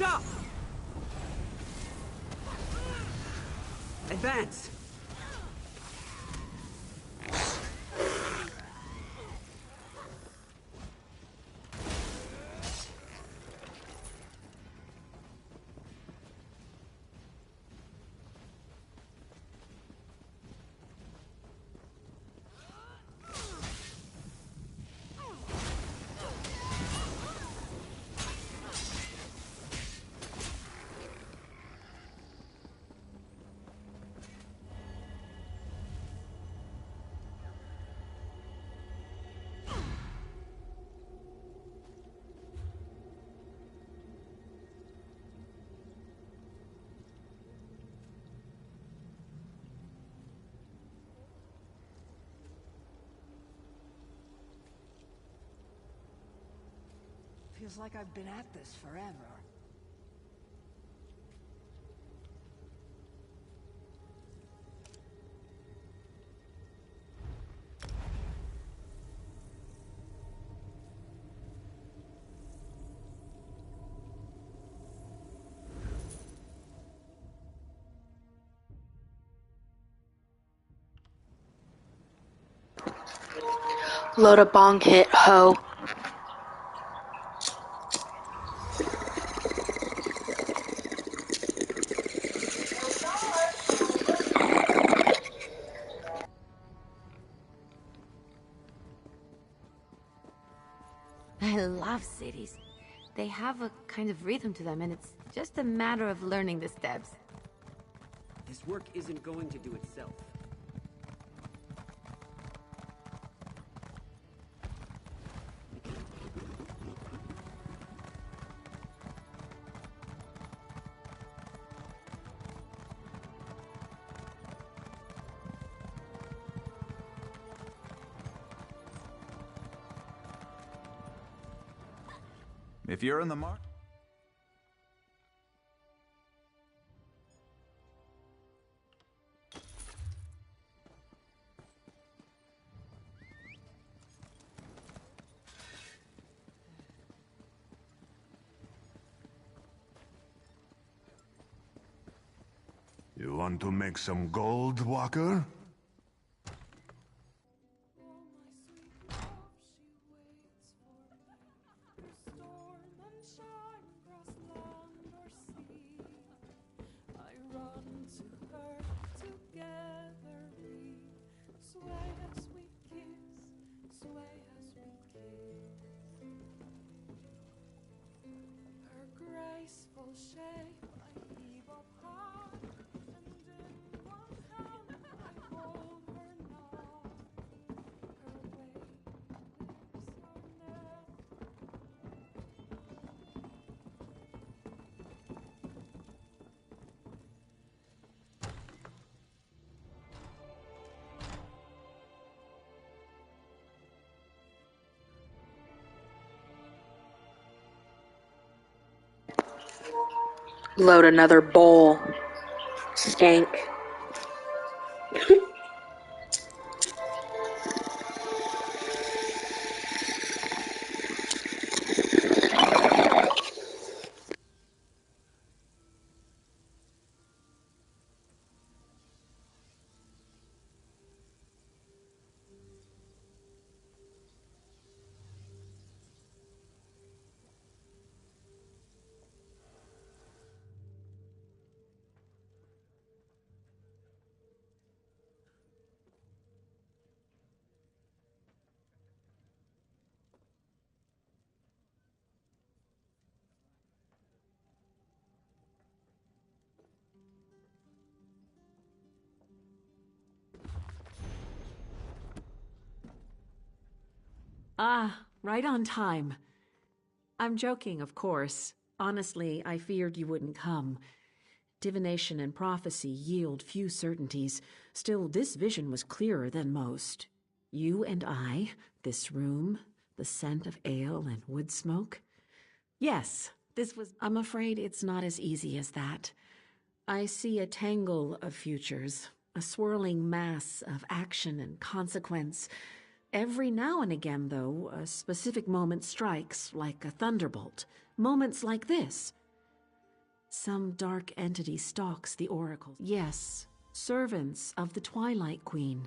Stop! Advance! Feels like I've been at this forever. Load a bong hit, ho. I love cities. They have a kind of rhythm to them, and it's just a matter of learning the steps. This work isn't going to do itself. If you're in the market... You want to make some gold, Walker? Load another bowl. Stank. Ah, right on time. I'm joking, of course. Honestly, I feared you wouldn't come. Divination and prophecy yield few certainties. Still, this vision was clearer than most. You and I, this room, the scent of ale and wood smoke. Yes, this was... I'm afraid it's not as easy as that. I see a tangle of futures, a swirling mass of action and consequence. Every now and again, though, a specific moment strikes like a thunderbolt. Moments like this. Some dark entity stalks the oracles. Yes, servants of the Twilight Queen.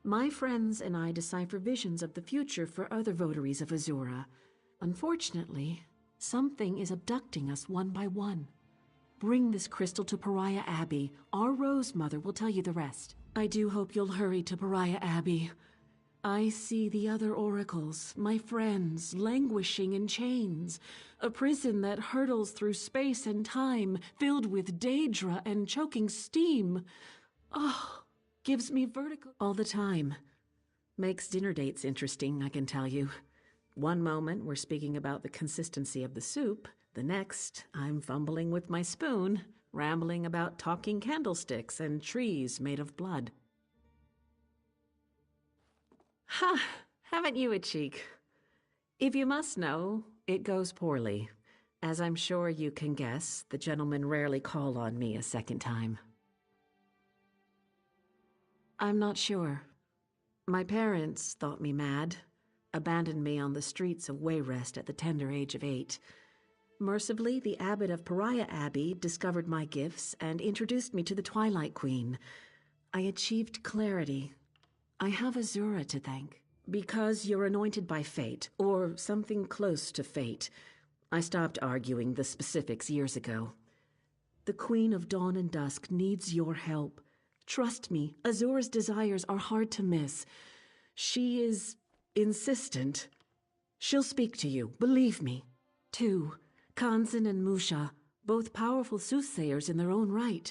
My friends and I decipher visions of the future for other votaries of Azura. Unfortunately, something is abducting us one by one. Bring this crystal to Pariah Abbey. Our Rose Mother will tell you the rest. I do hope you'll hurry to Pariah Abbey. I see the other oracles, my friends, languishing in chains. A prison that hurtles through space and time, filled with Daedra and choking steam. Oh, gives me vertigo all the time. Makes dinner dates interesting, I can tell you. One moment we're speaking about the consistency of the soup. The next, I'm fumbling with my spoon, rambling about talking candlesticks and trees made of blood. Ha! Haven't you a cheek? If you must know, it goes poorly. As I'm sure you can guess, the gentlemen rarely call on me a second time. I'm not sure. My parents thought me mad, abandoned me on the streets of Wayrest at the tender age of 8. Mercifully, the abbot of Pariah Abbey discovered my gifts and introduced me to the Twilight Queen. I achieved clarity. I have Azura to thank. Because you're anointed by fate, or something close to fate. I stopped arguing the specifics years ago. The Queen of Dawn and Dusk needs your help. Trust me, Azura's desires are hard to miss. She is insistent. She'll speak to you, believe me. 2. Khanzin and Musha, both powerful soothsayers in their own right.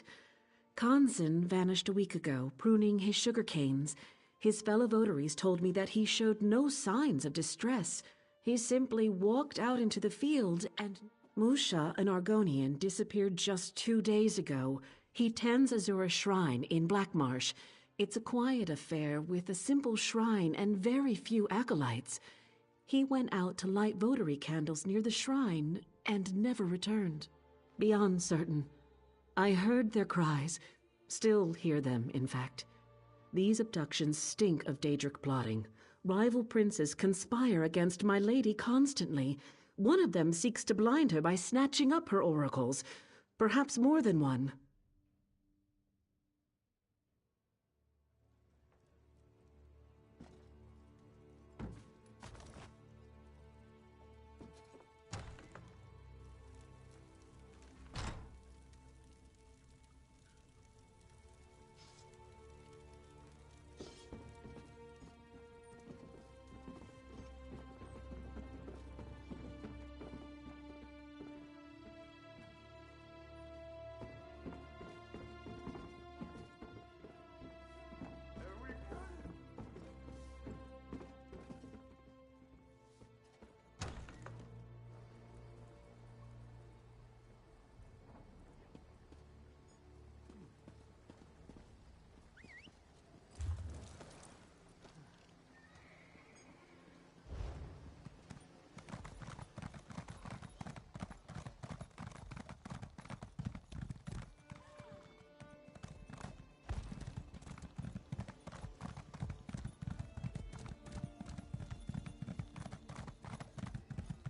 Khanzin vanished a week ago, pruning his sugar canes. His fellow votaries told me that he showed no signs of distress. He simply walked out into the field, and Musha, an Argonian, disappeared just 2 days ago. He tends Azura's shrine in Blackmarsh. It's a quiet affair with a simple shrine and very few acolytes. He went out to light votary candles near the shrine and never returned. Beyond certain. I heard their cries. Still hear them, in fact. These abductions stink of Daedric plotting. Rival princes conspire against my lady constantly. One of them seeks to blind her by snatching up her oracles. Perhaps more than one.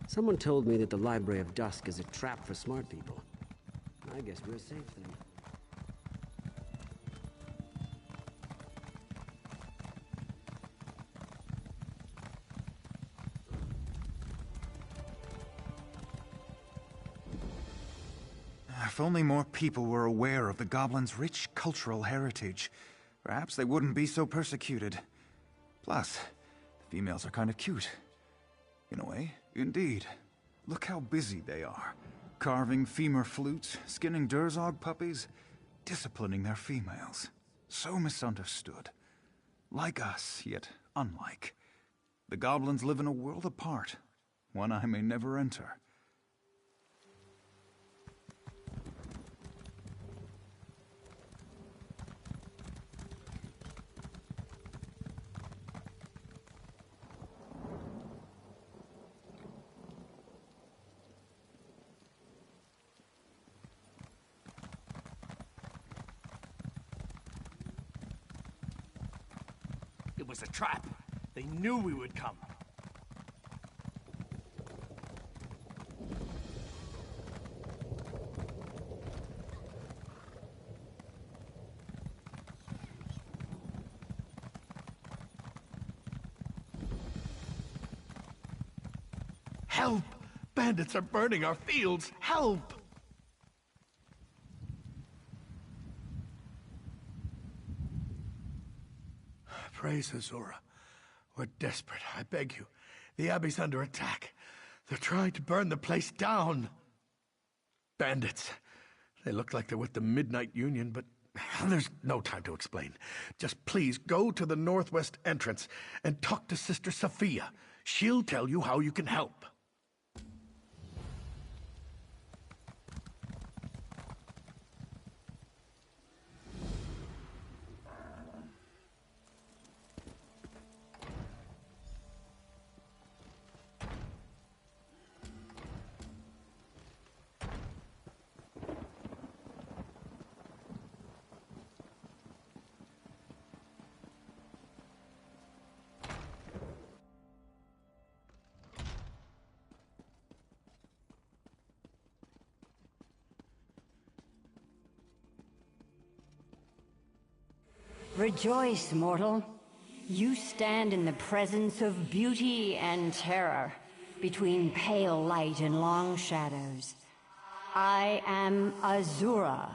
Someone told me that the Library of Dusk is a trap for smart people. I guess we're safe then. If only more people were aware of the goblins' rich cultural heritage, perhaps they wouldn't be so persecuted. Plus, the females are kind of cute. In a way, indeed. Look how busy they are. Carving femur flutes, skinning Durzog puppies, disciplining their females. So misunderstood. Like us, yet unlike. The goblins live in a world apart, one I may never enter. It was a trap. They knew we would come. Help! Bandits are burning our fields! Help! Praise Azura. We're desperate, I beg you. The Abbey's under attack. They're trying to burn the place down. Bandits. They look like they're with the Midnight Union, but there's no time to explain. Just please go to the northwest entrance and talk to Sister Sophia. She'll tell you how you can help. Rejoice, mortal. You stand in the presence of beauty and terror, between pale light and long shadows. I am Azura,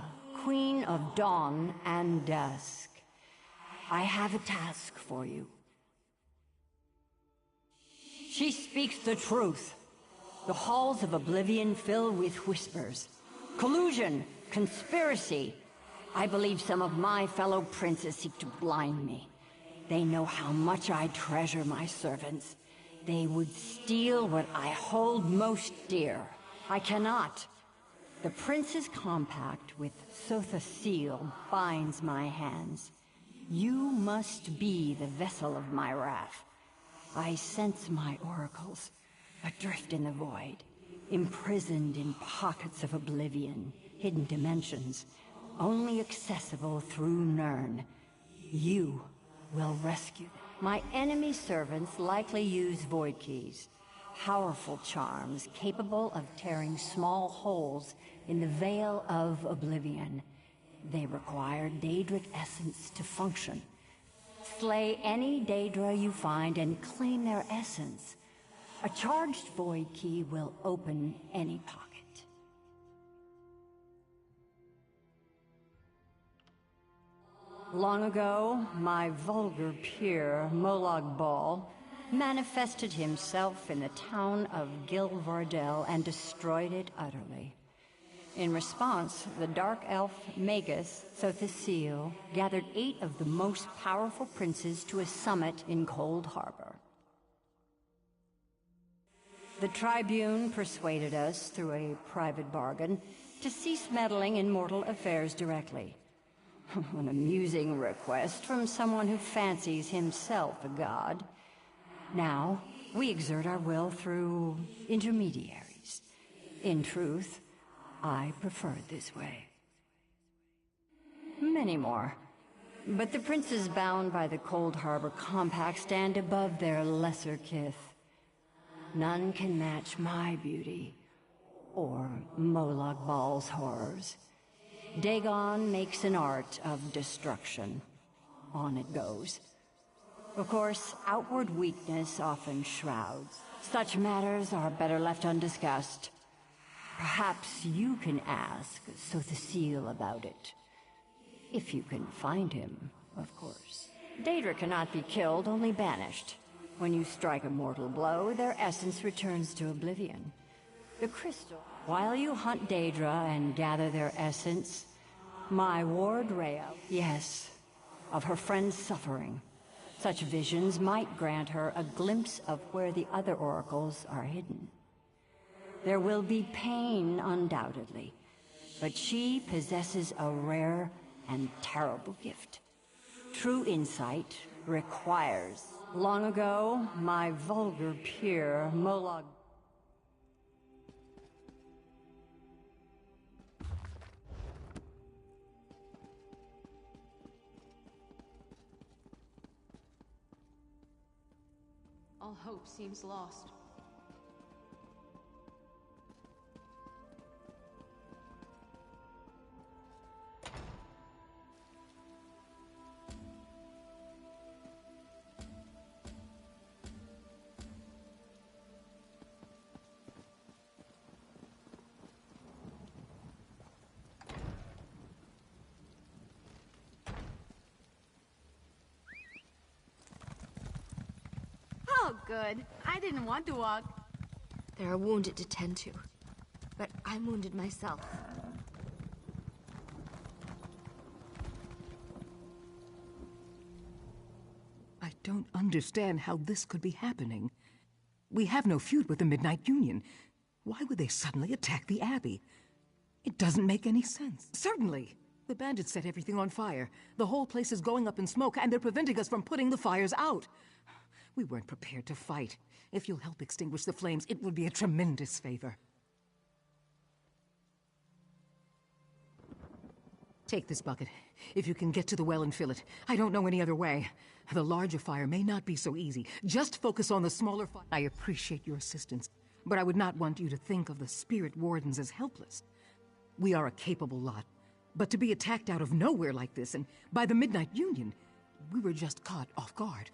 Queen of Dawn and Dusk. I have a task for you. She speaks the truth. The halls of Oblivion fill with whispers. Collusion, conspiracy. I believe some of my fellow princes seek to blind me. They know how much I treasure my servants. They would steal what I hold most dear. I cannot. The prince's compact with Sotha Seal binds my hands. You must be the vessel of my wrath. I sense my oracles, adrift in the void, imprisoned in pockets of oblivion, hidden dimensions, only accessible through Nirn. You will rescue them. My enemy servants likely use void keys, powerful charms capable of tearing small holes in the veil of oblivion. They require Daedric essence to function. Slay any Daedra you find and claim their essence. A charged void key will open any pocket. Long ago, my vulgar peer, Molag Bal, manifested himself in the town of Gilvardel and destroyed it utterly. In response, the dark elf Magus Sothasil gathered 8 of the most powerful princes to a summit in Cold Harbor. The Tribune persuaded us, through a private bargain, to cease meddling in mortal affairs directly. An amusing request from someone who fancies himself a god. Now, we exert our will through intermediaries. In truth, I prefer it this way. Many more. But the princes bound by the Cold Harbor Compact stand above their lesser kith. None can match my beauty, or Molag Bal's horrors. Dagon makes an art of destruction. On it goes. Of course, outward weakness often shrouds. Such matters are better left undiscussed. Perhaps you can ask Sothasil about it. If you can find him, of course. Daedra cannot be killed, only banished. When you strike a mortal blow, their essence returns to oblivion. The crystal. While you hunt Daedra and gather their essence, my ward Rhea, yes, of her friend's suffering. Such visions might grant her a glimpse of where the other oracles are hidden. There will be pain, undoubtedly, but she possesses a rare and terrible gift. True insight requires. Long ago, my vulgar peer, Molag... All hope seems lost. Oh, good. I didn't want to walk. There are wounded to tend to. But I'm wounded myself. I don't understand how this could be happening. We have no feud with the Midnight Union. Why would they suddenly attack the Abbey? It doesn't make any sense. Certainly. The bandits set everything on fire. The whole place is going up in smoke, and they're preventing us from putting the fires out. We weren't prepared to fight. If you'll help extinguish the flames, it would be a tremendous favor. Take this bucket. If you can get to the well and fill it. I don't know any other way. The larger fire may not be so easy. Just focus on the smaller fire. I appreciate your assistance, but I would not want you to think of the Spirit Wardens as helpless. We are a capable lot, but to be attacked out of nowhere like this, and by the Midnight Union, we were just caught off guard.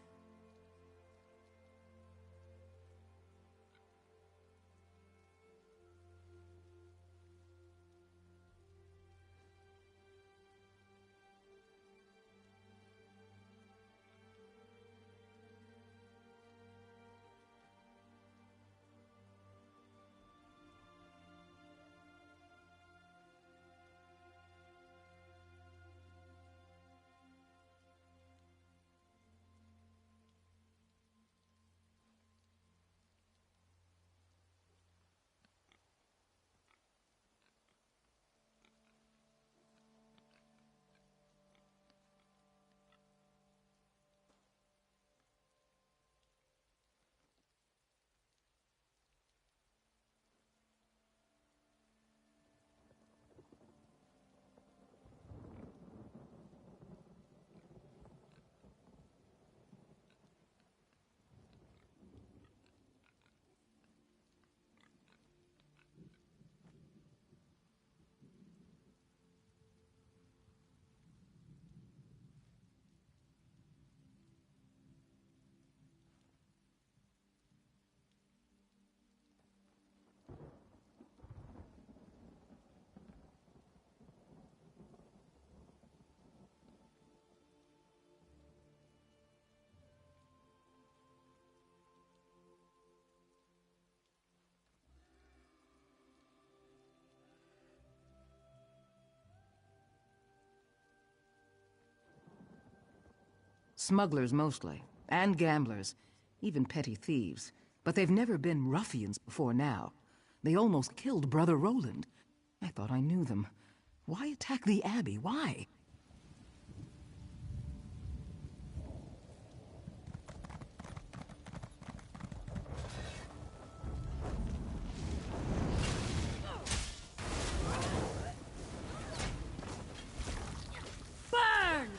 Smugglers mostly, and gamblers, even petty thieves. But they've never been ruffians before now. They almost killed Brother Roland. I thought I knew them. Why attack the Abbey? Why? Burn!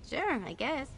Sure, I guess.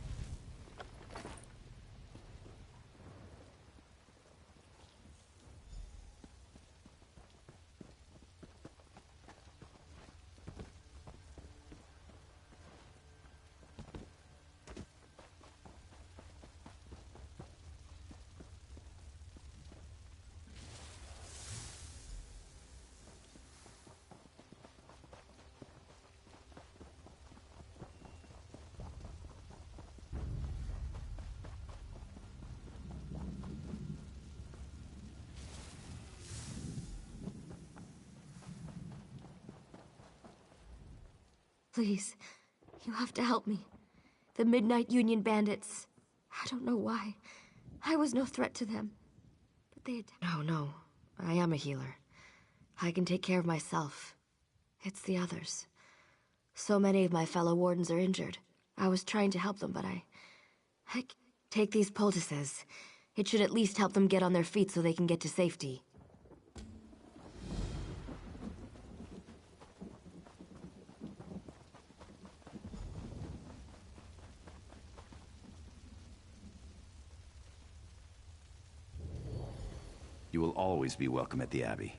Please, you have to help me. The Midnight Union bandits. I don't know why. I was no threat to them. But they attacked. No, I am a healer. I can take care of myself. It's the others. So many of my fellow wardens are injured. I was trying to help them, but I take these poultices. It should at least help them get on their feet so they can get to safety. You will always be welcome at the Abbey.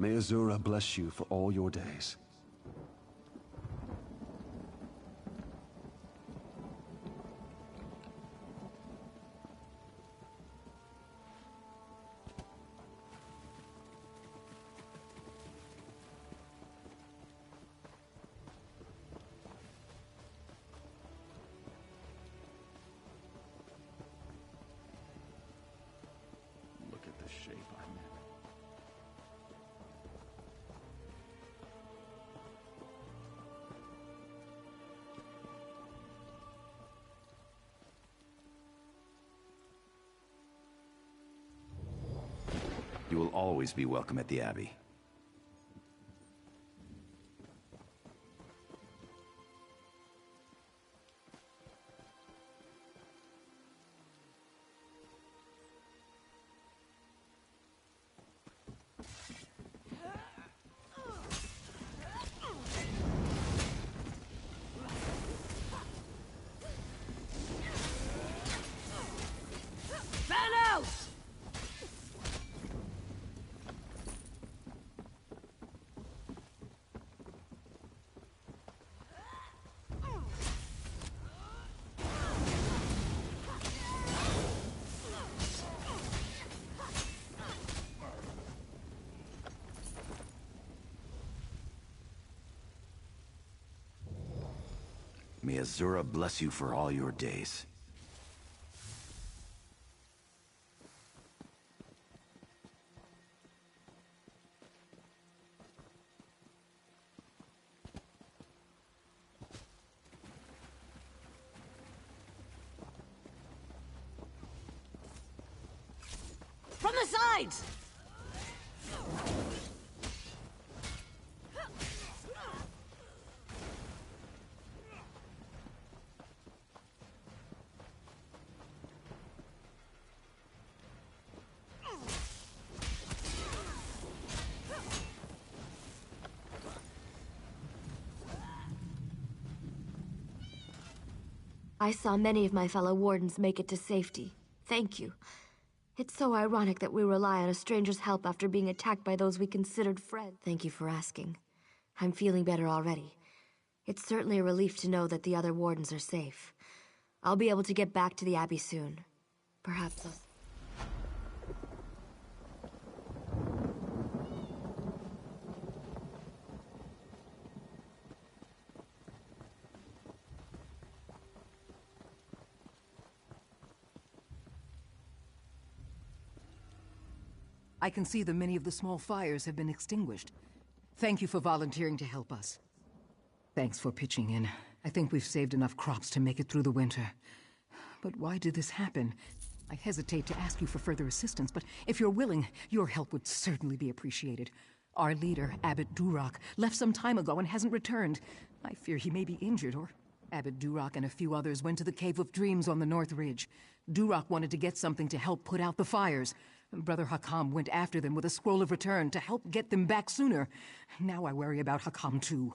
May Azura bless you for all your days. Look at the shape I'm in. You will always be welcome at the Abbey. Thanos! May Azura bless you for all your days. From the sides! I saw many of my fellow wardens make it to safety. Thank you. It's so ironic that we rely on a stranger's help after being attacked by those we considered friends. Thank you for asking. I'm feeling better already. It's certainly a relief to know that the other wardens are safe. I'll be able to get back to the Abbey soon. Perhaps I'll... I can see that many of the small fires have been extinguished. Thank you for volunteering to help us. Thanks for pitching in. I think we've saved enough crops to make it through the winter. But why did this happen? I hesitate to ask you for further assistance, but if you're willing, your help would certainly be appreciated. Our leader, Abbot Durock, left some time ago and hasn't returned. I fear he may be injured, or... Abbot Durock and a few others went to the Cave of Dreams on the North Ridge. Durock wanted to get something to help put out the fires. Brother Hakam went after them with a scroll of return to help get them back sooner. Now I worry about Hakam too.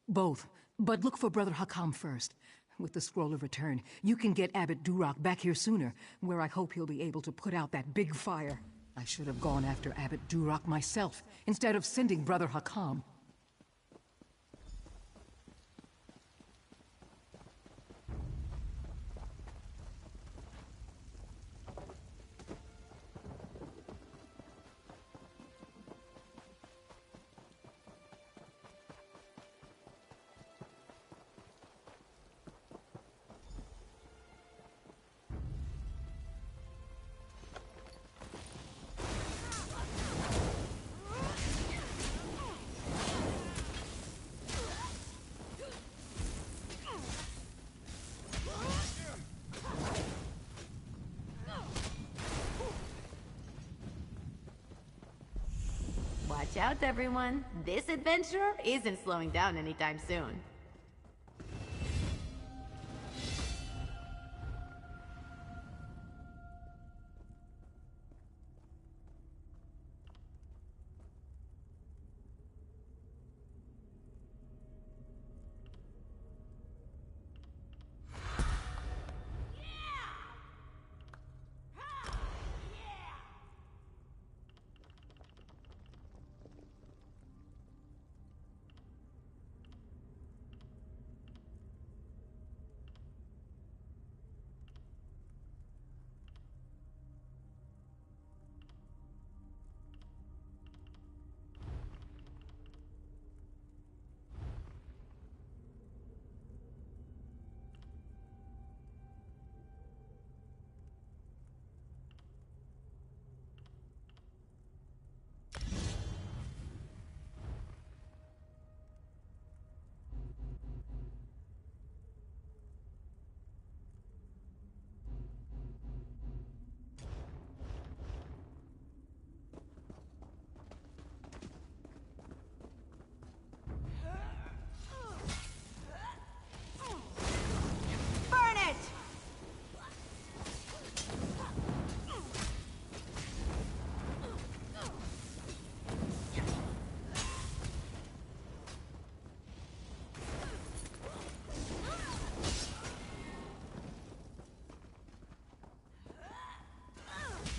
Both. But look for Brother Hakam first. With the scroll of return, you can get Abbot Durock back here sooner, where I hope he'll be able to put out that big fire. I should have gone after Abbot Durock myself, instead of sending Brother Hakam. Watch out, everyone. This adventurer isn't slowing down anytime soon.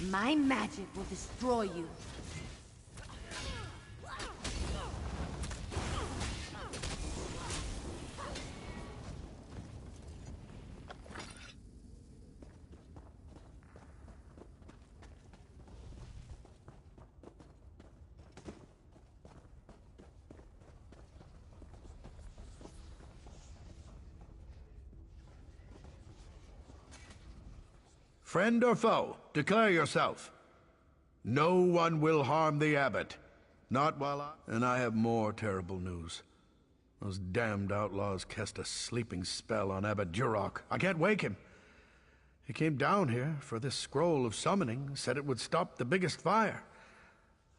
My magic will destroy you. Friend or foe, declare yourself. No one will harm the abbot. Not while I... And I have more terrible news. Those damned outlaws cast a sleeping spell on Abbot Duroc. I can't wake him. He came down here for this scroll of summoning, said it would stop the biggest fire.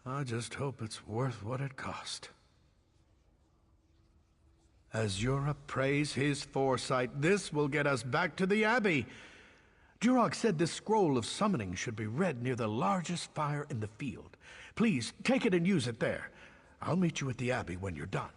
I just hope it's worth what it cost. Azura praise his foresight. This will get us back to the Abbey. Duroc said this scroll of summoning should be read near the largest fire in the field. Please, take it and use it there. I'll meet you at the Abbey when you're done.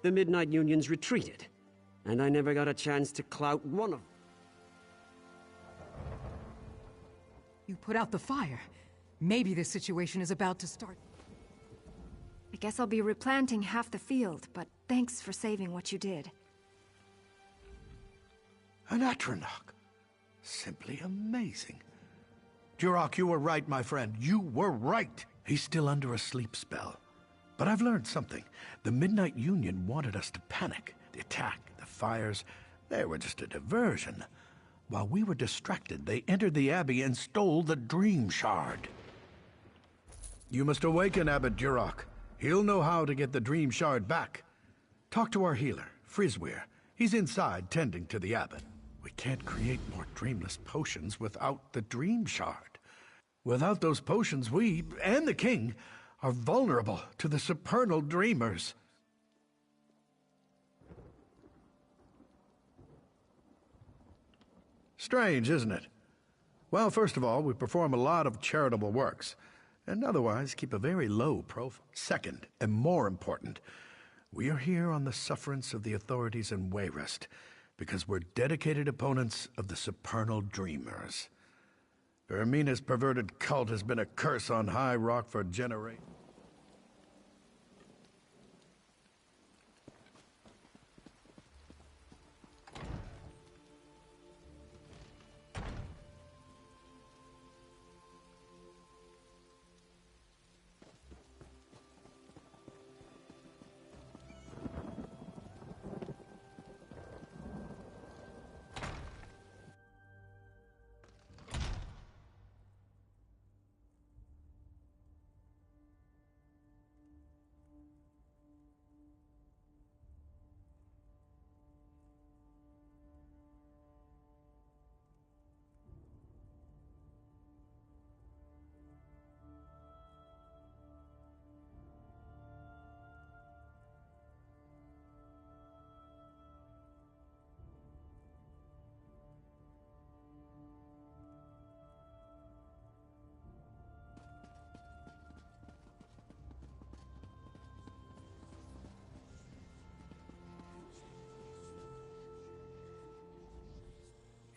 The Midnight Union's retreated, and I never got a chance to clout one of them. You put out the fire. Maybe this situation is about to start. I guess I'll be replanting half the field, but thanks for saving what you did. An Atronach. Simply amazing. Duroc, you were right, my friend. You were right. He's still under a sleep spell. But I've learned something. The Midnight Union wanted us to panic. The attack, the fires, they were just a diversion. While we were distracted, they entered the Abbey and stole the Dream Shard. You must awaken Abbot Duroc. He'll know how to get the Dream Shard back. Talk to our healer, Frizweir. He's inside tending to the Abbot. We can't create more dreamless potions without the Dream Shard. Without those potions, we, and the King, are vulnerable to the Supernal Dreamers. Strange, isn't it? Well, first of all, we perform a lot of charitable works, and otherwise keep a very low profile. Second, and more important, we are here on the sufferance of the authorities in Wayrest, because we're dedicated opponents of the Supernal Dreamers. Ermina's perverted cult has been a curse on High Rock for generations.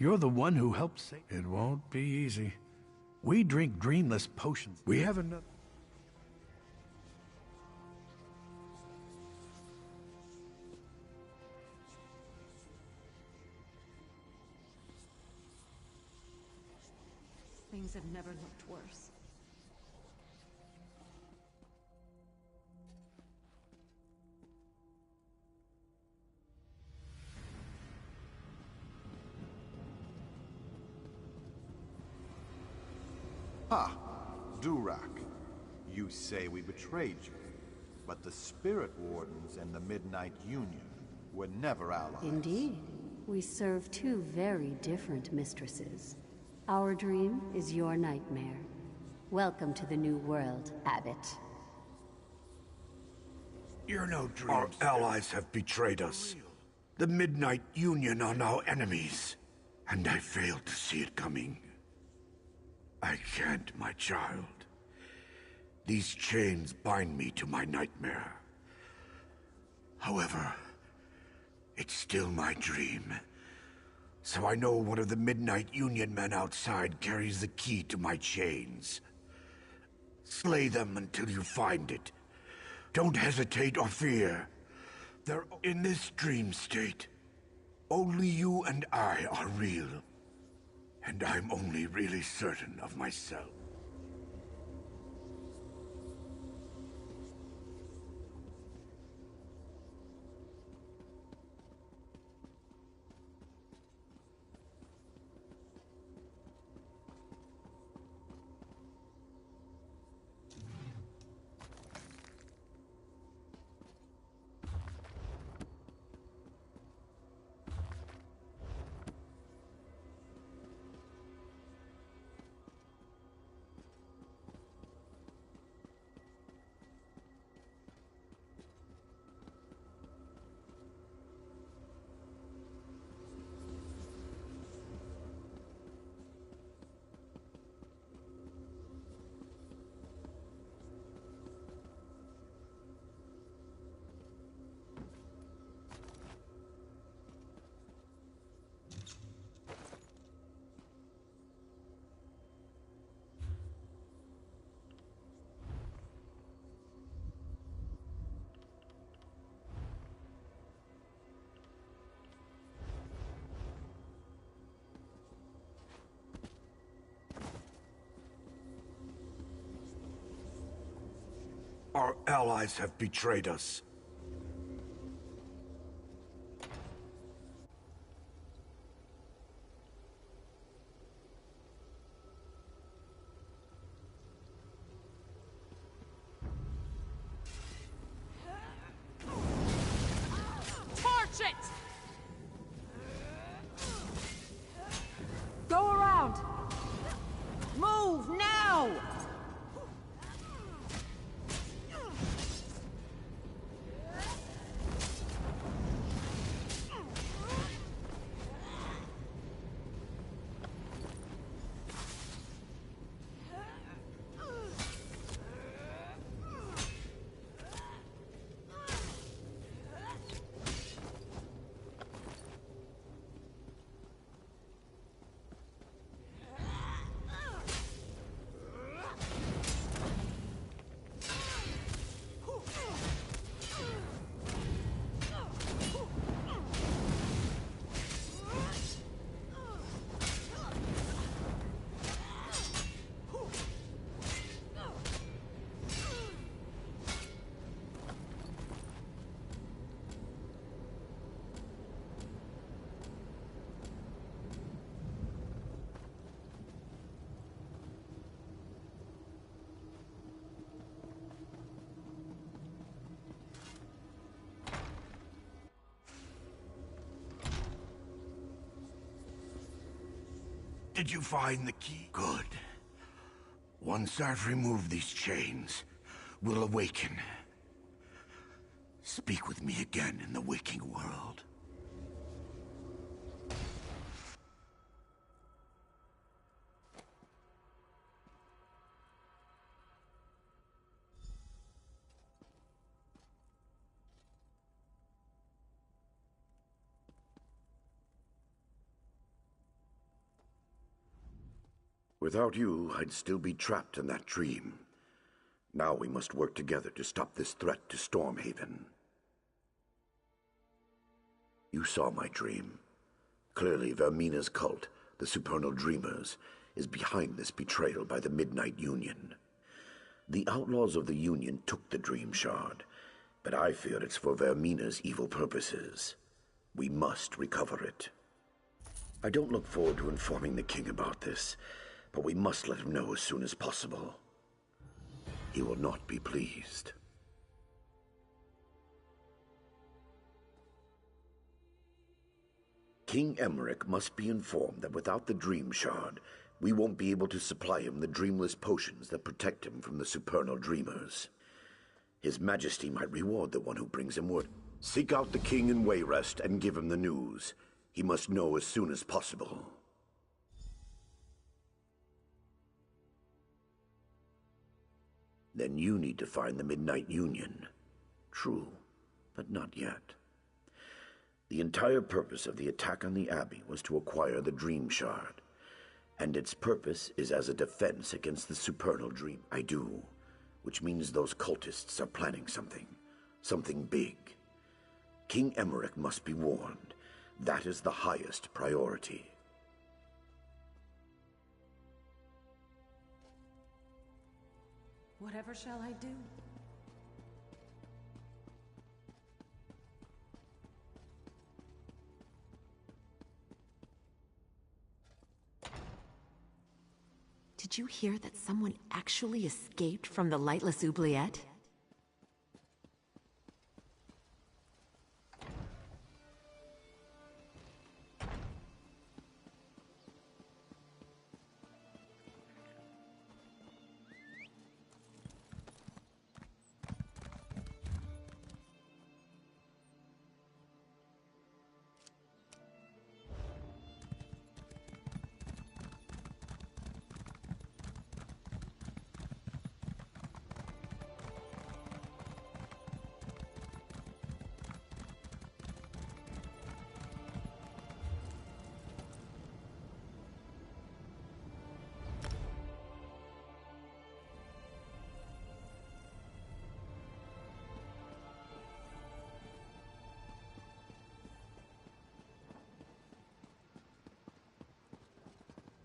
You're the one who helped save. It won't be easy. We drink dreamless potions. We have another. Things have never looked worse. Ha! Durak. You say we betrayed you. But the Spirit Wardens and the Midnight Union were never allies. Indeed. We serve two very different mistresses. Our dream is your nightmare. Welcome to the new world, Abbot. You're no dream. Our allies have betrayed us. The Midnight Union are now enemies. And I failed to see it coming. I can't, my child. These chains bind me to my nightmare. However, it's still my dream. So I know one of the Midnight Union men outside carries the key to my chains. Slay them until you find it. Don't hesitate or fear. They're in this dream state. Only you and I are real. And I'm only really certain of myself. Our allies have betrayed us. Torch it! Go around! Move now! Did you find the key? Good. Once I've removed these chains, we'll awaken. Speak with me again in the waking world. Without you, I'd still be trapped in that dream. Now we must work together to stop this threat to Stormhaven. You saw my dream. Clearly, Vermina's cult, the Supernal Dreamers, is behind this betrayal by the Midnight Union. The outlaws of the Union took the Dream Shard, but I fear it's for Vermina's evil purposes. We must recover it. I don't look forward to informing the king about this, but we must let him know as soon as possible. He will not be pleased. King Emmerich must be informed that without the Dream Shard, we won't be able to supply him the dreamless potions that protect him from the Supernal Dreamers. His Majesty might reward the one who brings him word. Seek out the king in Wayrest and give him the news. He must know as soon as possible. Then you need to find the Midnight Union. True, but not yet. The entire purpose of the attack on the Abbey was to acquire the Dream Shard, and its purpose is as a defense against the Supernal Dream. I do, which means those cultists are planning something big. King Emmerich must be warned. That is the highest priority. Whatever shall I do? Did you hear that someone actually escaped from the Lightless Oubliette?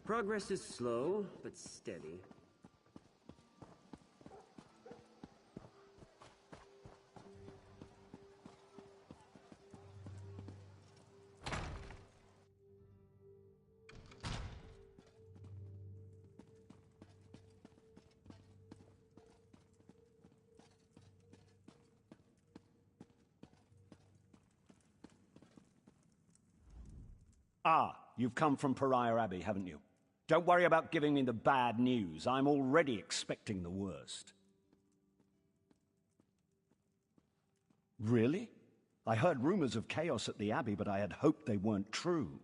Progress is slow, but steady. Ah, you've come from Pariah Abbey, haven't you? Don't worry about giving me the bad news. I'm already expecting the worst. Really? I heard rumors of chaos at the Abbey, but I had hoped they weren't true.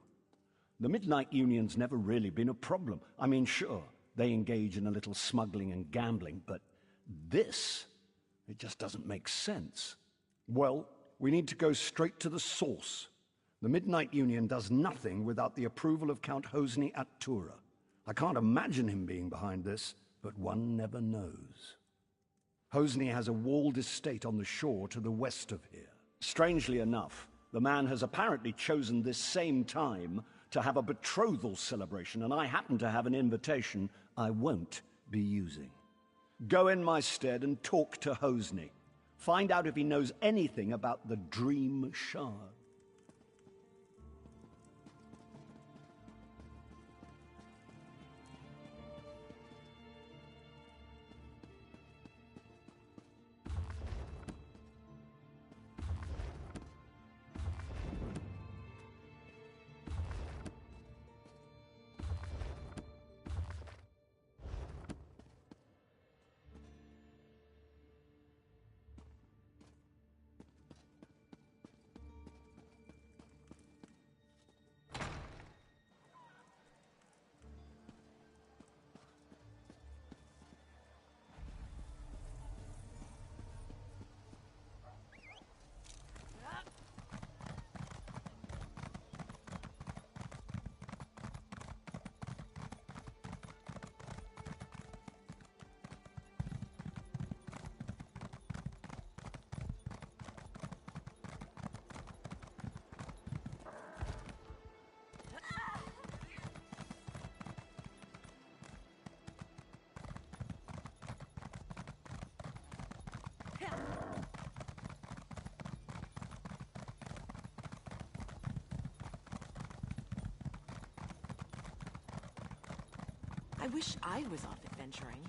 The Midnight Union's never really been a problem. I mean, sure, they engage in a little smuggling and gambling, but this, it just doesn't make sense. Well, we need to go straight to the source. The Midnight Union does nothing without the approval of Count Hosni at Tura. I can't imagine him being behind this, but one never knows. Hosni has a walled estate on the shore to the west of here. Strangely enough, the man has apparently chosen this same time to have a betrothal celebration, and I happen to have an invitation I won't be using. Go in my stead and talk to Hosni. Find out if he knows anything about the Dream Shard. I wish I was off adventuring.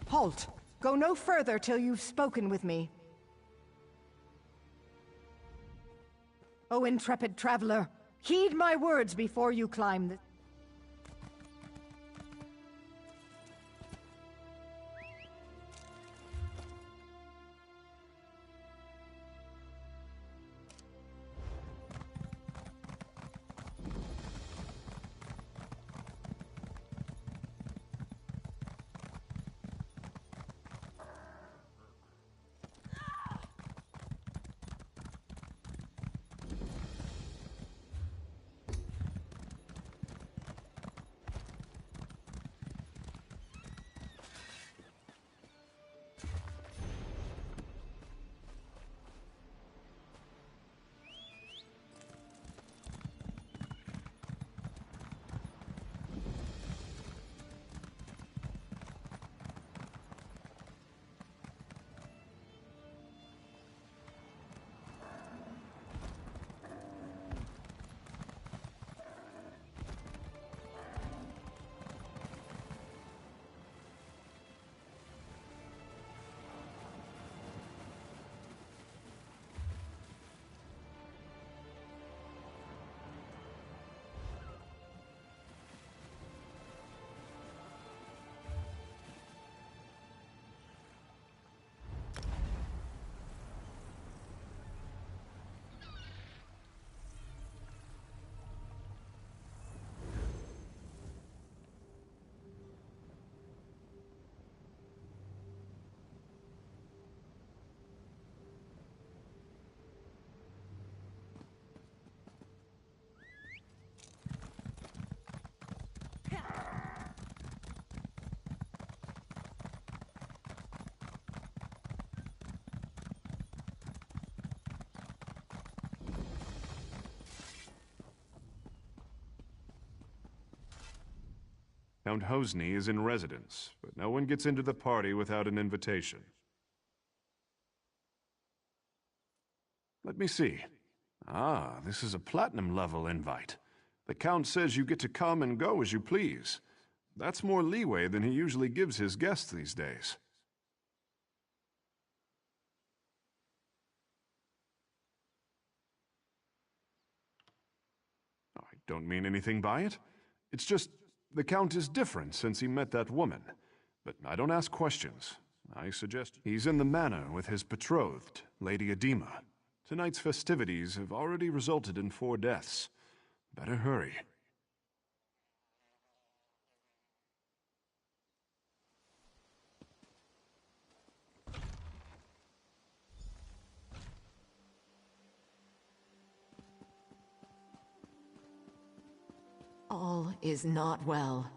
Halt! Go no further till you've spoken with me. O intrepid traveler, heed my words before you climb the... Count Hosni is in residence, but no one gets into the party without an invitation. Let me see. Ah, this is a platinum-level invite. The Count says you get to come and go as you please. That's more leeway than he usually gives his guests these days. I don't mean anything by it. It's just, the Count is different since he met that woman. But I don't ask questions. I suggest he's in the manor with his betrothed, Lady Edema. Tonight's festivities have already resulted in 4 deaths. Better hurry. All is not well.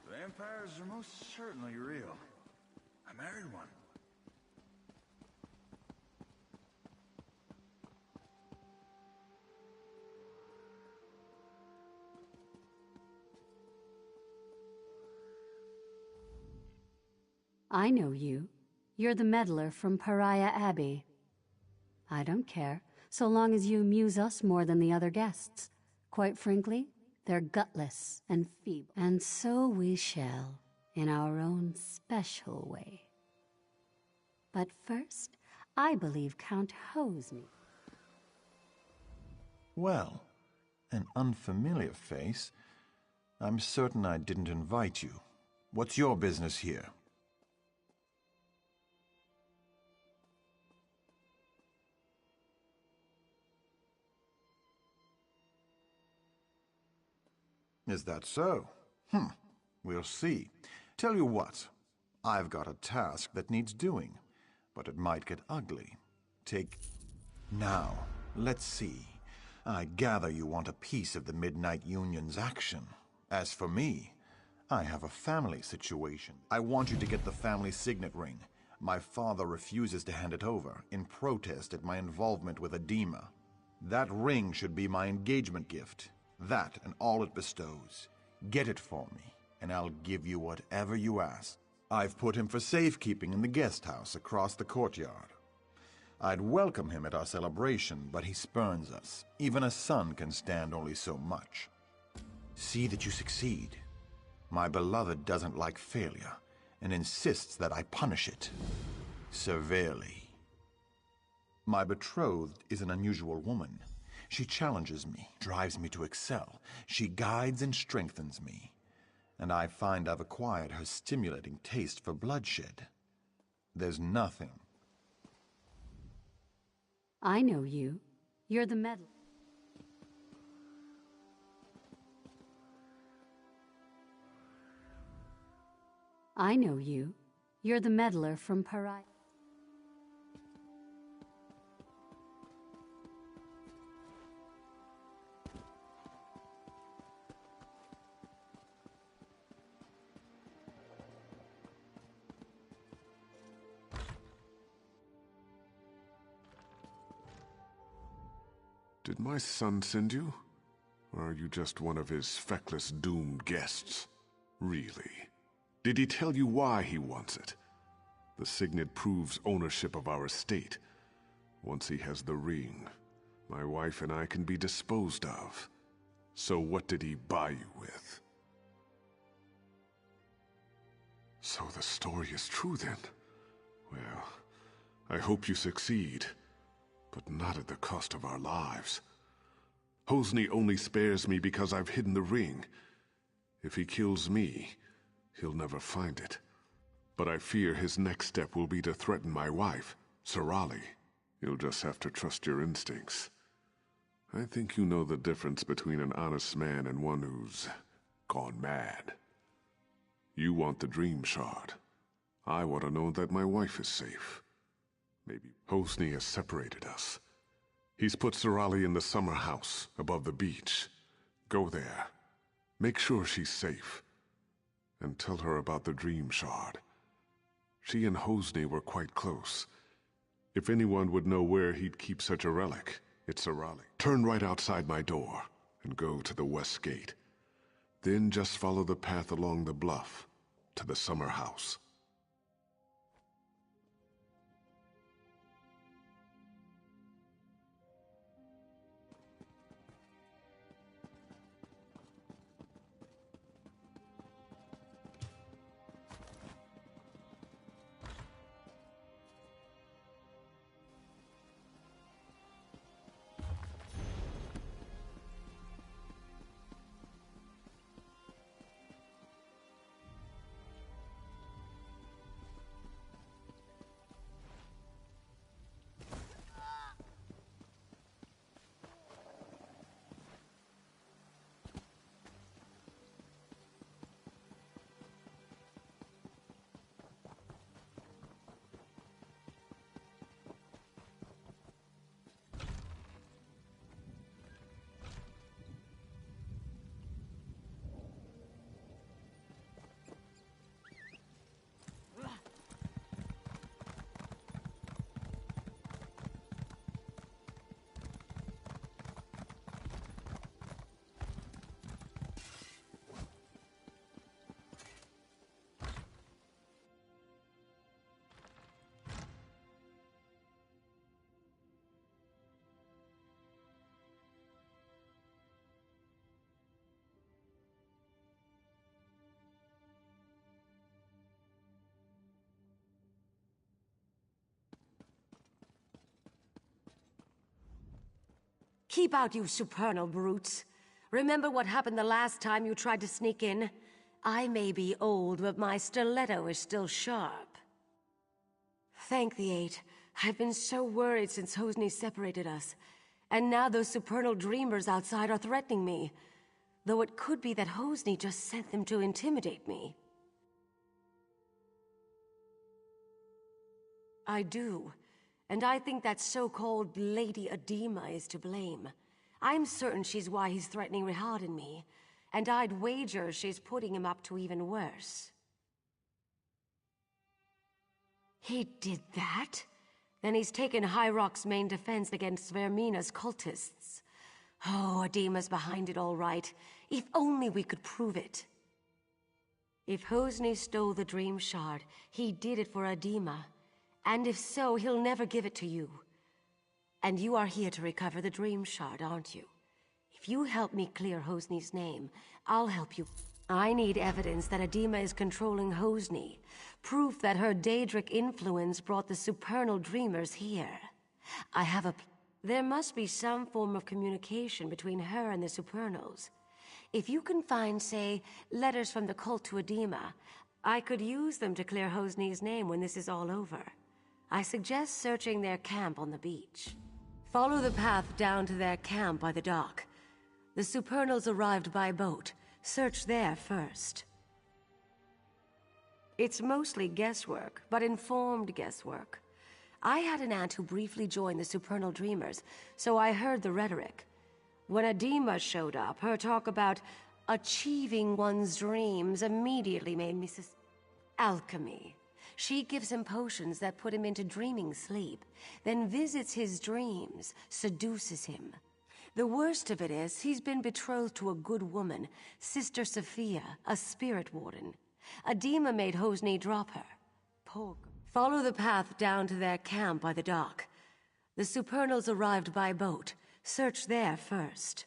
Vampires are most certainly real. I married one. I know you. You're the meddler from Pariah Abbey. I don't care, so long as you amuse us more than the other guests. Quite frankly, they're gutless and feeble. And so we shall. in our own special way. But first, I believe Count Hosni. Well, an unfamiliar face. I'm certain I didn't invite you. What's your business here? Is that so? We'll see. Tell you what, I've got a task that needs doing, but it might get ugly. Now, let's see. I gather you want a piece of the Midnight Union's action. As for me, I have a family situation. I want you to get the family signet ring. My father refuses to hand it over, in protest at my involvement with Edema. That ring should be my engagement gift. That and all it bestows. Get it for me, and I'll give you whatever you ask. I've put him for safekeeping in the guest house across the courtyard. I'd welcome him at our celebration, but he spurns us. Even a son can stand only so much. See that you succeed. My beloved doesn't like failure, and insists that I punish it severely. My betrothed is an unusual woman. She challenges me, drives me to excel. She guides and strengthens me. And I find I've acquired her stimulating taste for bloodshed. There's nothing. I know you. You're the meddler. I know you. You're the meddler from Pariah. Did my son send you? Or are you just one of his feckless, doomed guests? Really? Did he tell you why he wants it? The signet proves ownership of our estate. Once he has the ring, my wife and I can be disposed of. So what did he buy you with? So the story is true then? Well, I hope you succeed. But not at the cost of our lives. Hosni only spares me because I've hidden the ring. If he kills me, he'll never find it. But I fear his next step will be to threaten my wife, Sorali. You'll just have to trust your instincts. I think you know the difference between an honest man and one who's gone mad. You want the Dream Shard. I want to know that my wife is safe. Maybe Hosni has separated us. He's put Sorali in the summer house above the beach. Go there. Make sure she's safe. And tell her about the Dream Shard. She and Hosni were quite close. If anyone would know where he'd keep such a relic, it's Sorali. Turn right outside my door and go to the west gate. Then just follow the path along the bluff to the summer house. Keep out, you supernal brutes. Remember what happened the last time you tried to sneak in? I may be old, but my stiletto is still sharp. Thank the Eight. I've been so worried since Hosni separated us. And now those supernal dreamers outside are threatening me. Though it could be that Hosni just sent them to intimidate me. I do. And I think that so-called Lady Adima is to blame. I'm certain she's why he's threatening Rihad and me. And I'd wager she's putting him up to even worse. He did that? Then he's taken High Rock's main defense against Vermina's cultists. Oh, Adima's behind it all right. If only we could prove it. If Hosni stole the Dream Shard, he did it for Adima. And if so, he'll never give it to you. And you are here to recover the Dream Shard, aren't you? If you help me clear Hosni's name, I'll help you. I need evidence that Adima is controlling Hosni. Proof that her Daedric influence brought the supernal dreamers here. I have a... There must be some form of communication between her and the supernals. If you can find, say, letters from the cult to Adima, I could use them to clear Hosni's name when this is all over. I suggest searching their camp on the beach. Follow the path down to their camp by the dock. The supernals arrived by boat. Search there first. It's mostly guesswork, but informed guesswork. I had an aunt who briefly joined the supernal dreamers, so I heard the rhetoric. When Adima showed up, her talk about achieving one's dreams immediately made me alchemy. She gives him potions that put him into dreaming sleep, then visits his dreams, seduces him. The worst of it is, he's been betrothed to a good woman, Sister Sophia, a spirit warden. Adima made Hosni drop her. Follow the path down to their camp by the dock. The supernals arrived by boat. Search there first.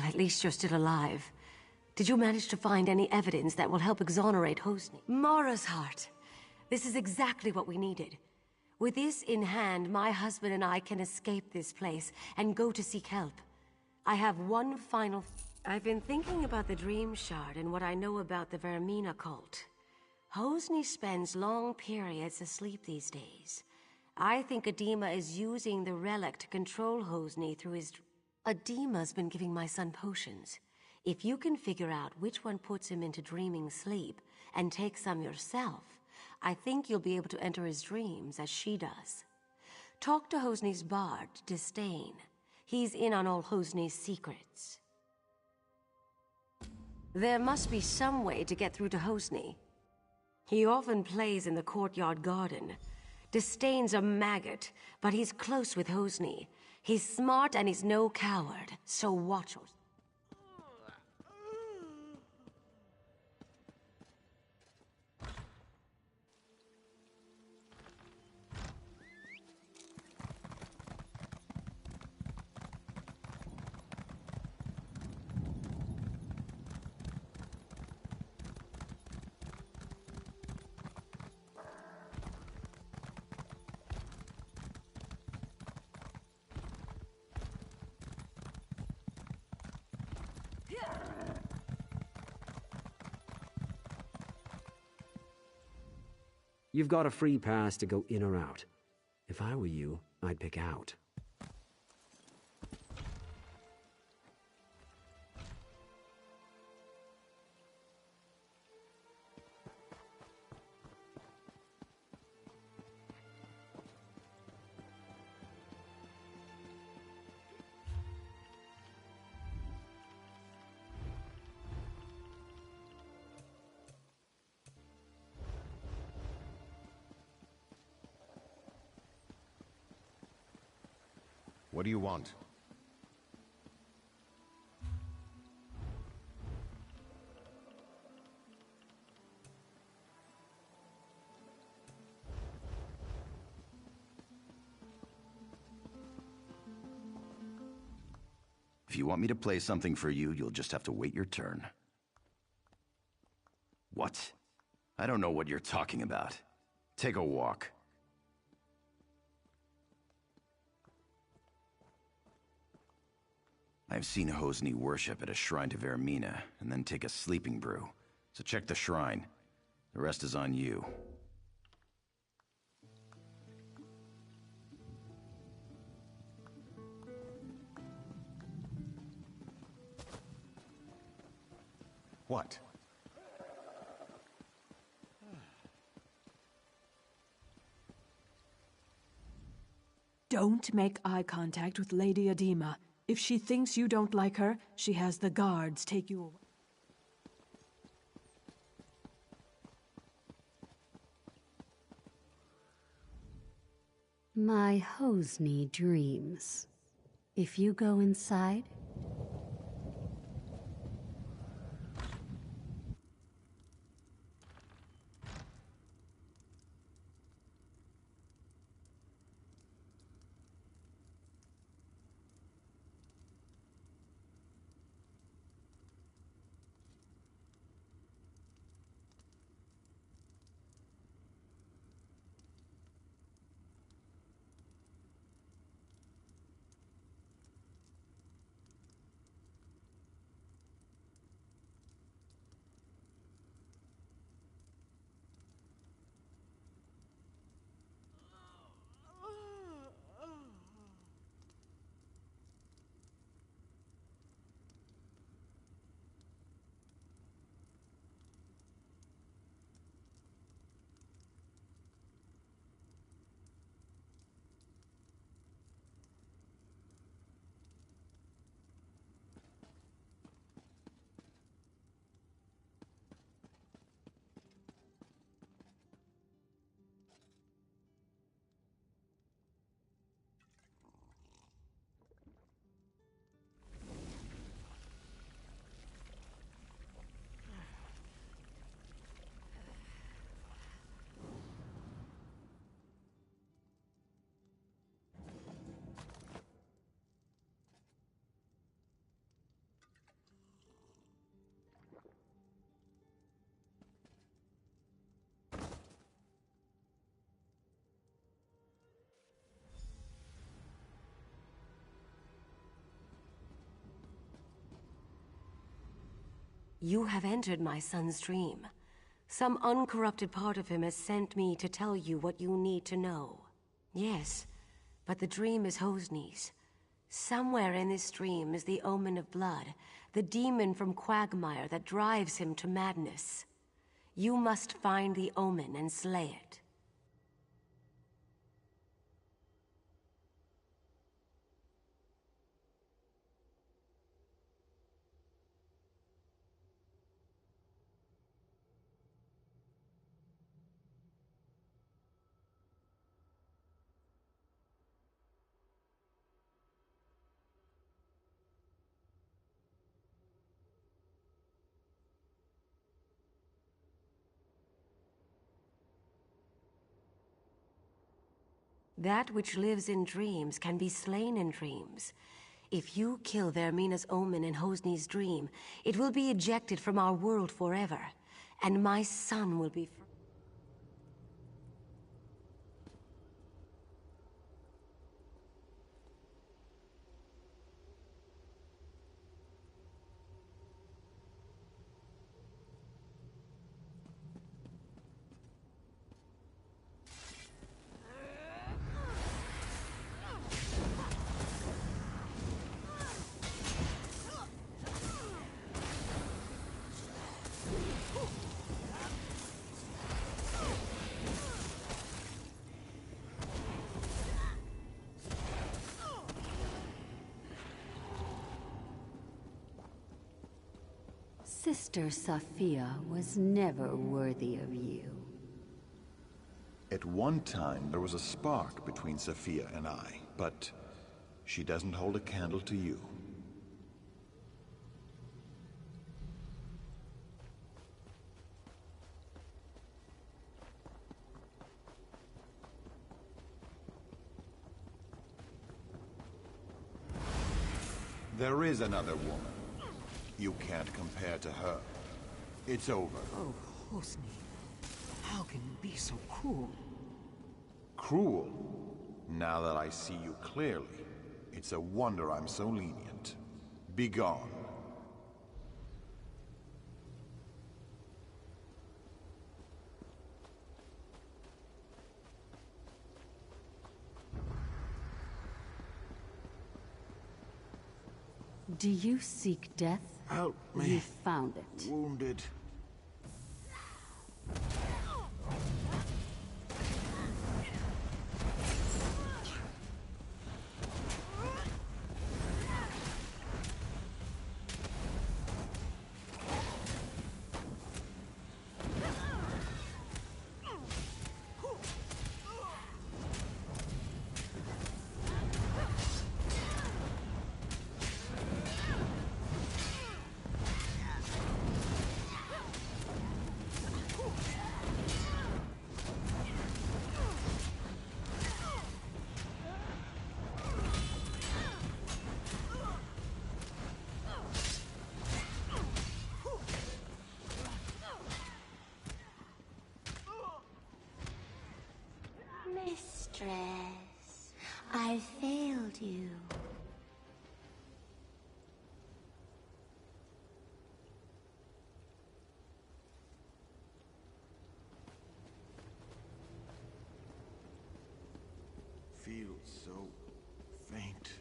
At least you're still alive. Did you manage to find any evidence that will help exonerate Hosni? Mara's heart. This is exactly what we needed. With this in hand, my husband and I can escape this place and go to seek help. I have one final... I've been thinking about the Dream Shard and what I know about the Vermina cult. Hosni spends long periods asleep these days. I think Adema is using the relic to control Hosni through his... Adema's been giving my son potions. If you can figure out which one puts him into dreaming sleep and take some yourself, I think you'll be able to enter his dreams as she does. Talk to Hosni's bard, Disdain. He's in on all Hosni's secrets. There must be some way to get through to Hosni. He often plays in the courtyard garden. Disdain's a maggot, but he's close with Hosni. He's smart and he's no coward, so watch yourself. You've got a free pass to go in or out. If I were you, I'd pick out. What do you want? If you want me to play something for you, you'll just have to wait your turn. What? I don't know what you're talking about. Take a walk. I've seen Hosni worship at a shrine to Vermina, and then take a sleeping brew. So check the shrine. The rest is on you. What? Don't make eye contact with Lady Adema. If she thinks you don't like her, she has the guards take you away. My Hosni dreams. If you go inside... You have entered my son's dream. Some uncorrupted part of him has sent me to tell you what you need to know. Yes, but the dream is Hosni's. Somewhere in this dream is the Omen of Blood, the demon from Quagmire that drives him to madness. You must find the Omen and slay it. That which lives in dreams can be slain in dreams. If you kill Vermina's Omen in Hosni's dream, it will be ejected from our world forever, and my son will be free. Sister Sophia was never worthy of you. At one time, there was a spark between Sophia and I, but she doesn't hold a candle to you. There is another woman. You can't compare to her. It's over. Oh, Hosni. How can you be so cruel? Cruel? Now that I see you clearly, it's a wonder I'm so lenient. Be gone. Do you seek death? Help me. You found it. Wounded. Mistress, I failed you. Feel so faint.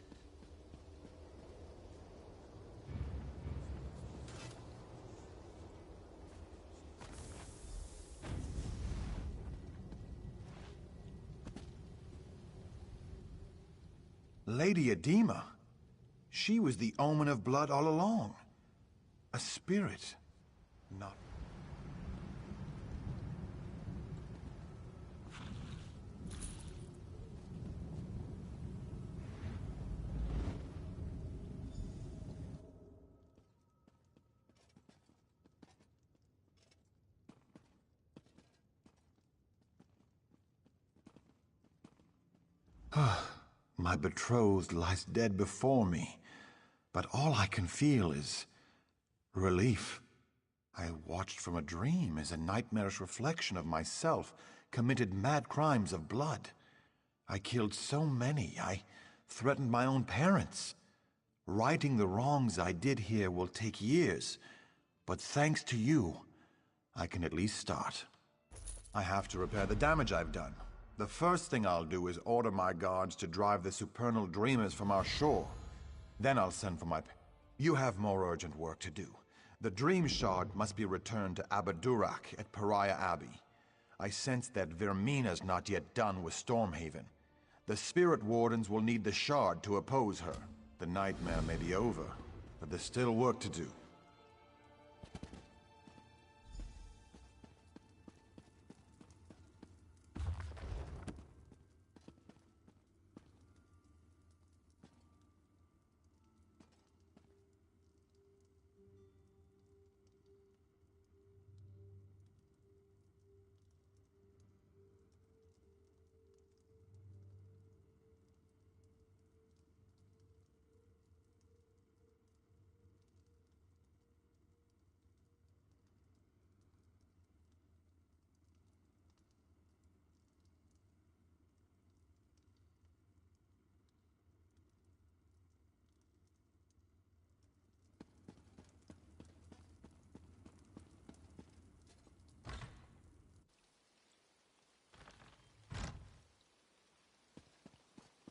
Lady Adima. She was the Omen of Blood all along. A spirit, not... My betrothed lies dead before me, but all I can feel is relief. I watched from a dream as a nightmarish reflection of myself committed mad crimes of blood. I killed so many, I threatened my own parents. Righting the wrongs I did here will take years, But thanks to you, I can at least start. I have to repair the damage I've done. The first thing I'll do is order my guards to drive the supernal dreamers from our shore. Then I'll send for my... You have more urgent work to do. The Dream Shard must be returned to Abadurak at Pariah Abbey. I sense that Vermina's not yet done with Stormhaven. The Spirit Wardens will need the Shard to oppose her. The nightmare may be over, but there's still work to do.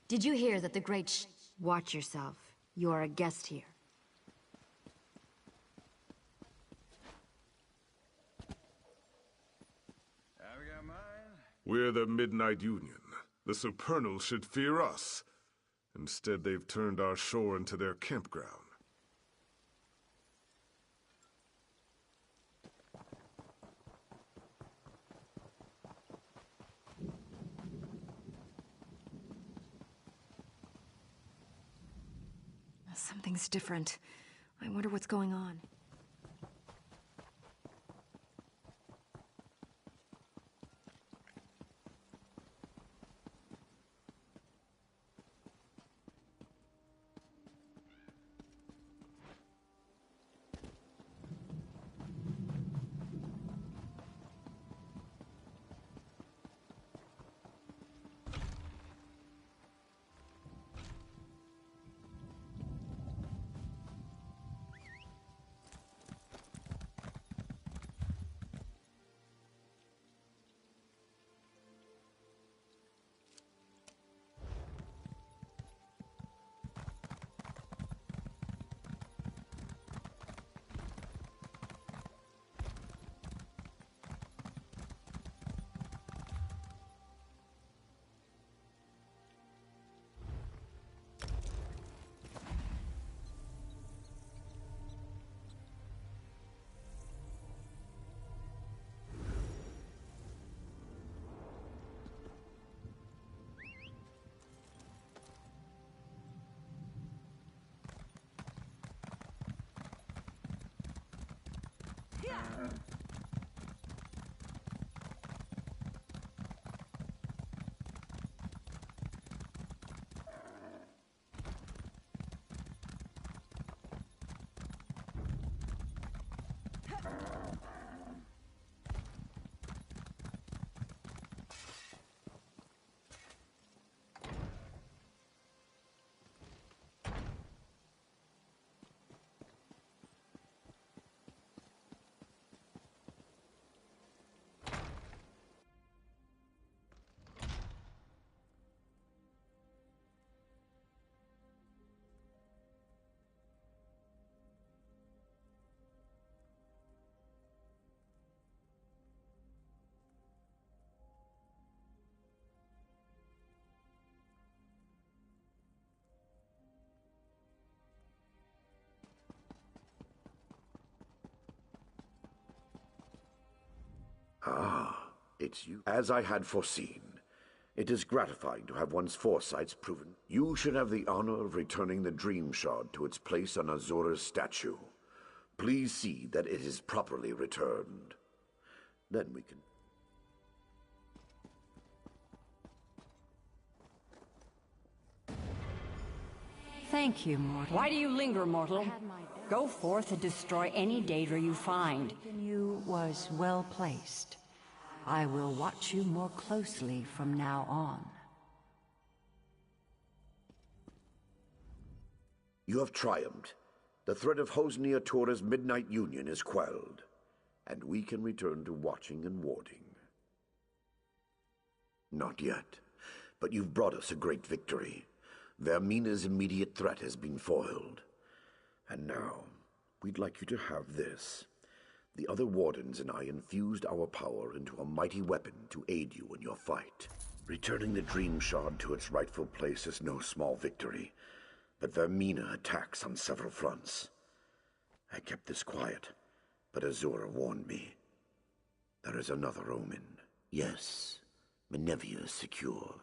Did you hear that the great Watch yourself. You are a guest here. We're the Midnight Union. The Supernals should fear us. Instead, they've turned our shore into their campground. Something's different. I wonder what's going on. Ah, it's you. As I had foreseen, it is gratifying to have one's foresights proven. You should have the honor of returning the Dream Shard to its place on Azura's statue. Please see that it is properly returned. Then we can... Thank you, mortal. Why do you linger, mortal? Go forth and destroy any Daedra you find. You was well placed. I will watch you more closely from now on. You have triumphed. the threat of Hosnia Tora's Midnight Union is quelled, and we can return to watching and warding. Not yet, but you've brought us a great victory. Vermina's immediate threat has been foiled. And now, we'd like you to have this. The other Wardens and I infused our power into a mighty weapon to aid you in your fight. Returning the Dream Shard to its rightful place is no small victory, but Vermina attacks on several fronts. I kept this quiet, but Azura warned me. There is another omen. Yes, Menevia is secure,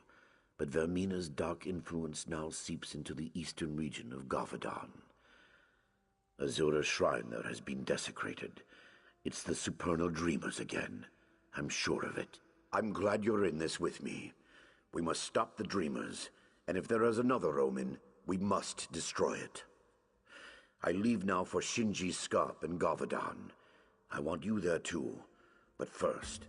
but Vermina's dark influence now seeps into the eastern region of Gavadan. Azura's shrine there has been desecrated. It's the Supernal Dreamers again. I'm sure of it. I'm glad you're in this with me. We must stop the Dreamers, and if there is another omen, we must destroy it. I leave now for Shinji's Scarp in Gavadan. I want you there too, but first...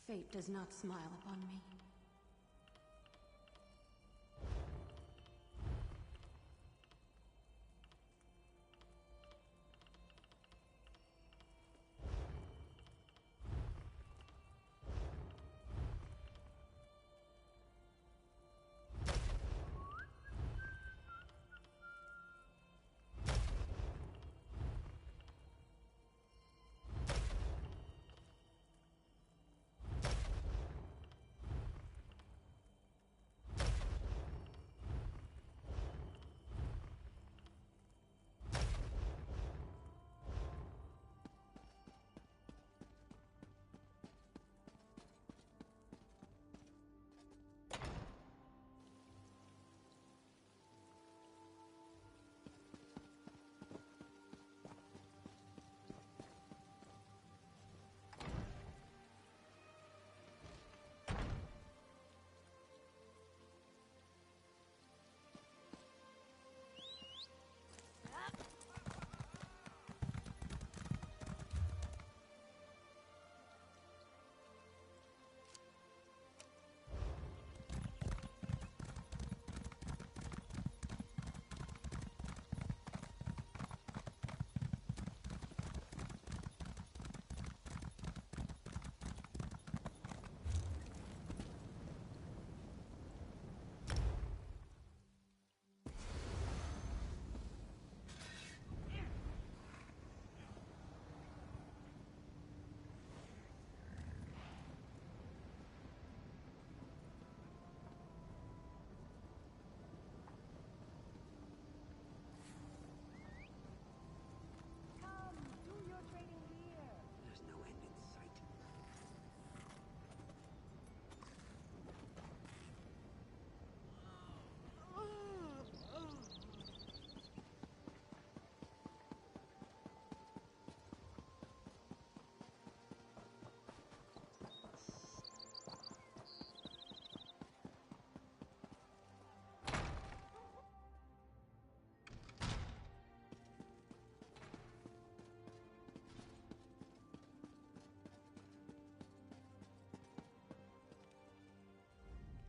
Fate does not smile upon me.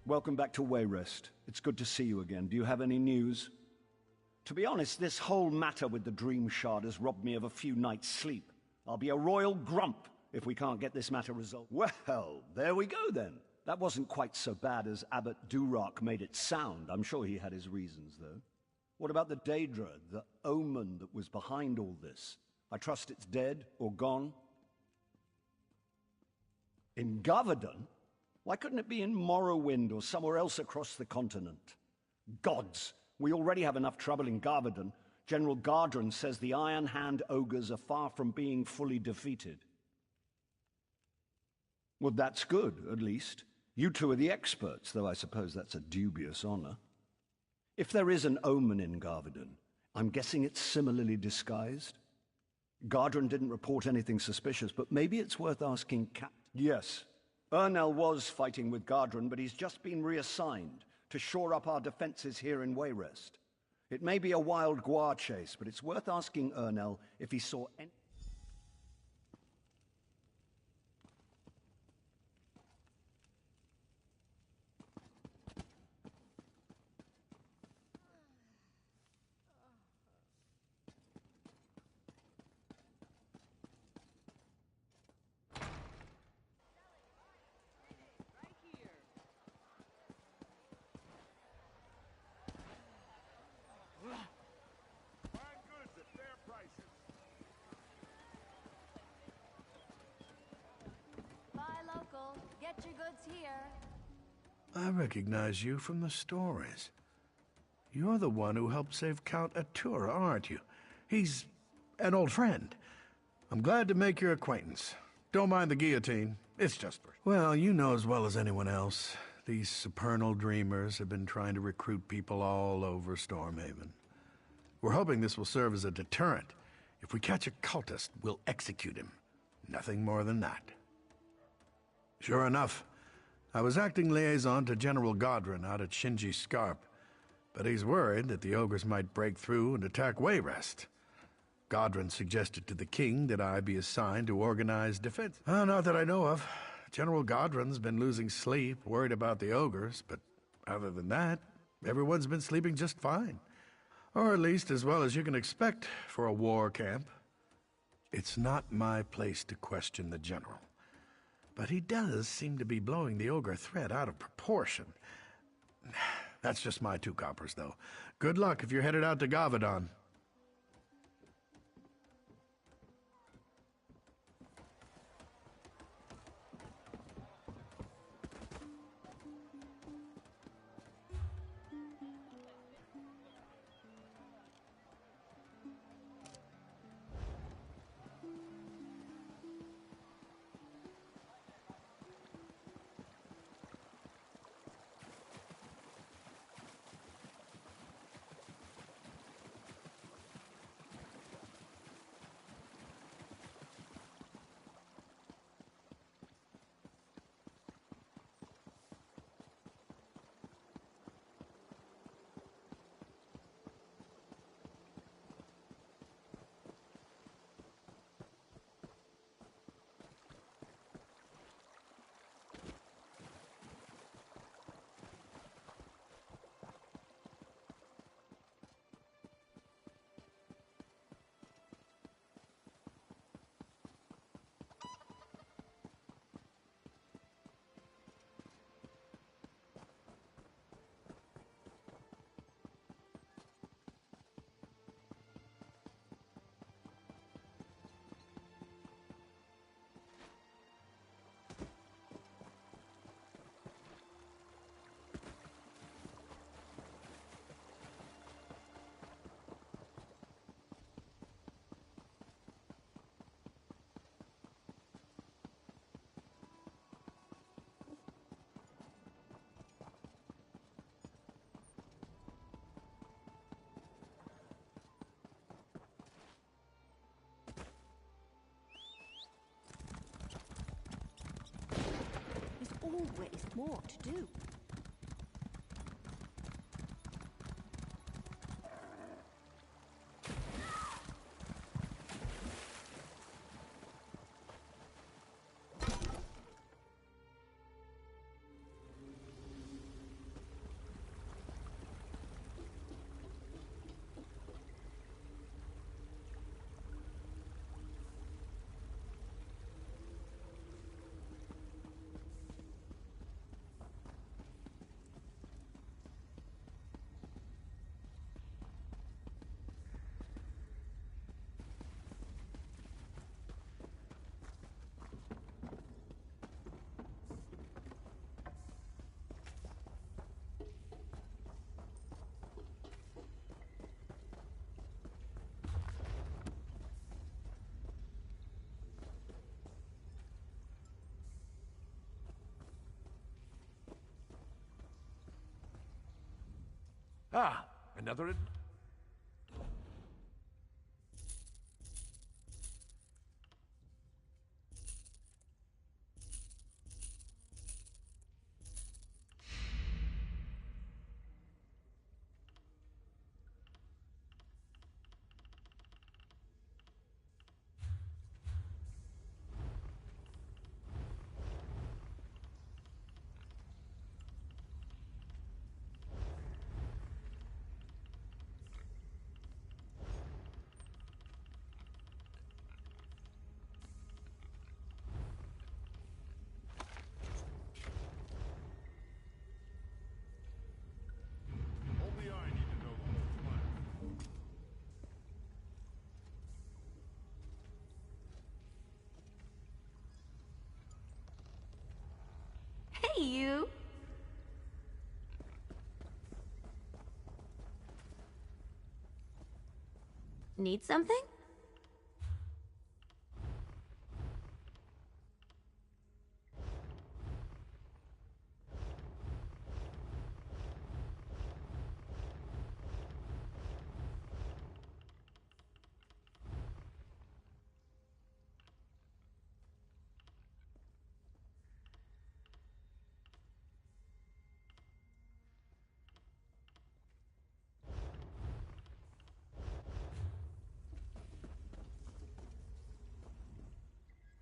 Welcome back to Wayrest. It's good to see you again. Do you have any news? To be honest, this whole matter with the Dream Shard has robbed me of a few nights' sleep. I'll be a royal grump if we can't get this matter resolved. Well, there we go then. That wasn't quite so bad as Abbot Durak made it sound. I'm sure he had his reasons, though. What about the Daedra, the omen that was behind all this? I trust it's dead or gone? In Gavadan? Why couldn't it be in Morrowind or somewhere else across the continent? Gods! We already have enough trouble in Gavadan. General Gardren says the Iron Hand ogres are far from being fully defeated. Well, that's good, at least. You two are the experts, though I suppose that's a dubious honor. If there is an omen in Gavadan, I'm guessing it's similarly disguised? Gardren didn't report anything suspicious, but maybe it's worth asking Yes. Ernel was fighting with Gardren, but he's just been reassigned to shore up our defenses here in Wayrest. It may be a wild guar chase, but it's worth asking Ernel if he saw any... Buy local. Get your goods here. I recognize you from the stories. You're the one who helped save Count Atura, aren't you? He's an old friend. I'm glad to make your acquaintance. Don't mind the guillotine. It's just for... Well, you know as well as anyone else, these supernal dreamers have been trying to recruit people all over Stormhaven. We're hoping this will serve as a deterrent. If we catch a cultist, we'll execute him. Nothing more than that. Sure enough, I was acting liaison to General Godron out at Shinji Scarp, but he's worried that the ogres might break through and attack Wayrest. Godron suggested to the king that I be assigned to organize defense. Not that I know of. General Godron's been losing sleep, worried about the ogres, but other than that, everyone's been sleeping just fine. Or at least as well as you can expect for a war camp. It's not my place to question the general. But he does seem to be blowing the ogre threat out of proportion. That's just my 2 coppers, though. Good luck if you're headed out to Gavadon. Always more to do. Ah, another... Need something?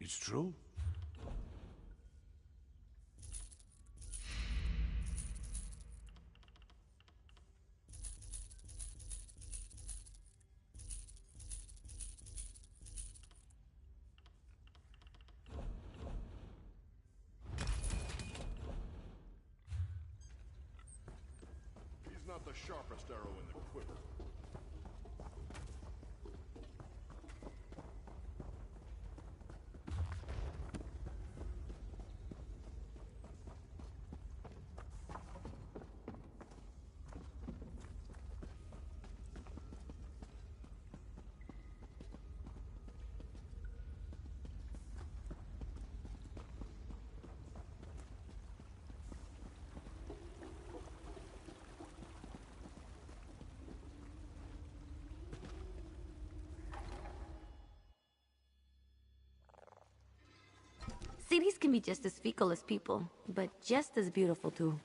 It's true? He's not the sharpest arrow in the quiver. Cities can be just as fecal as people, but just as beautiful too.